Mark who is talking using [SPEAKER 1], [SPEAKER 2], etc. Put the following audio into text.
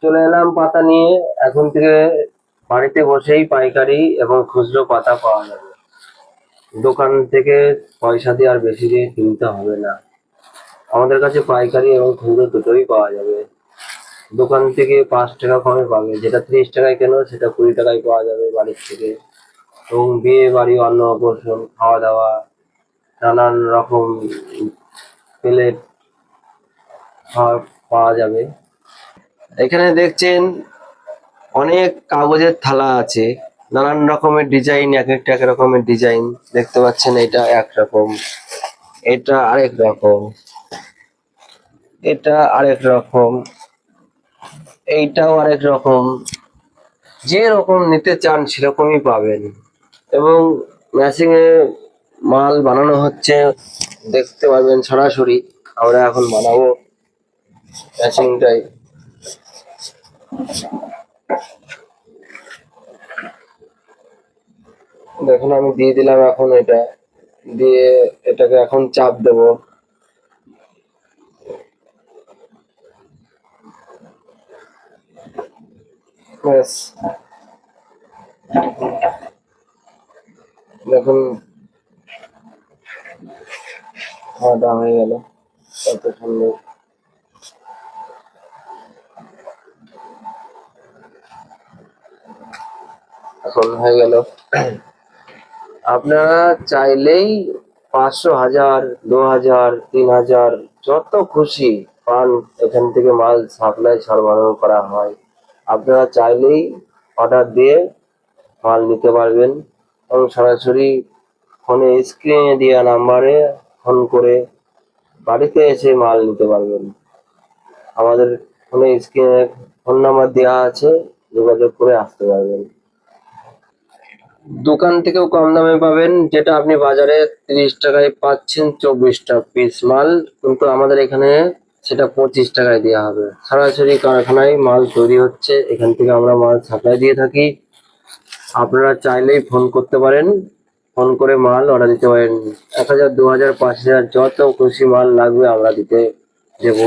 [SPEAKER 1] চলে এলাম পাতা নিয়ে। এখন থেকে বাড়িতে বসেই পাইকারি এবং খুচরো পাতা পাওয়া যাবে। দোকান থেকে পয়সা দিয়ে আর বেশি দিয়ে কিনতে হবে না। আমাদের কাছে পাইকারি এবং খুচরো দুটোই পাওয়া যাবে। দোকান থেকে 5 টাকা কমে পাবে, যেটা 30 টাকায় কেনো সেটা 20 টাকায় পাওয়া যাবে বাড়ির থেকে। এবং বিয়ে বাড়ি, অন্নপ্রাশন, খাওয়া দাওয়া, নানান রকম প্লেট পাওয়া যাবে। এখানে দেখছেন অনেক কাগজের থালা আছে, নানান রকমের ডিজাইন, এক একটা এক রকমের ডিজাইন দেখতে পাচ্ছেন। এটা একরকম, এটা আরেক রকম, এটা আরেক রকম, এইটাও আরেক রকম। যে রকম নিতে চান সেরকমই পাবেন। এবং ম্যাচিং এ মাল বানানো হচ্ছে, দেখতে পাবেন সরাসরি। আমরা এখন বানাবো ম্যাচিংটাই। দেখুন আমি দিয়ে দিলাম, এখন এটা দিয়ে এটাকে এখন চাপ দেব। ব্যাস, দেখুন খাওয়াটা হয়ে গেল কত সুন্দর। এখন হয়ে গেল। আপনারা চাইলেই 500, 1000, 2000, 3000 যত খুশি পান, এখান থেকে মাল সাপ্লাই সরবরাহ করা হয়। আপনারা চাইলেই অর্ডার দিয়ে মাল নিতে পারবেন এবং সরাসরি ফোনে স্ক্রিনে দেওয়া নাম্বারে ফোন করে বাড়িতে এসে মাল নিতে পারবেন। আমাদের ফোনে স্ক্রিনে ফোন নাম্বার দেওয়া আছে, যোগাযোগ করে আসতে পারবেন। দোকান থেকেও কম দামে পাবেন, যেটা আপনি বাজারে 30 টাকায় পাচ্ছেন 24টা পিস মাল, কিন্তু আমাদের এখানে সেটা 25 টাকায় দেওয়া হবে। সরাসরি কারখানায় মাল তৈরি হচ্ছে, এখান থেকে আমরা মাল সাপ্লাই দিয়ে থাকি। আপনারা চাইলেই ফোন করতে পারেন, ফোন করে মাল অর্ডার দিতে পারেন। 1000, 2000, 5000 যত খুশি মাল লাগবে আমরা দিতে দেবো।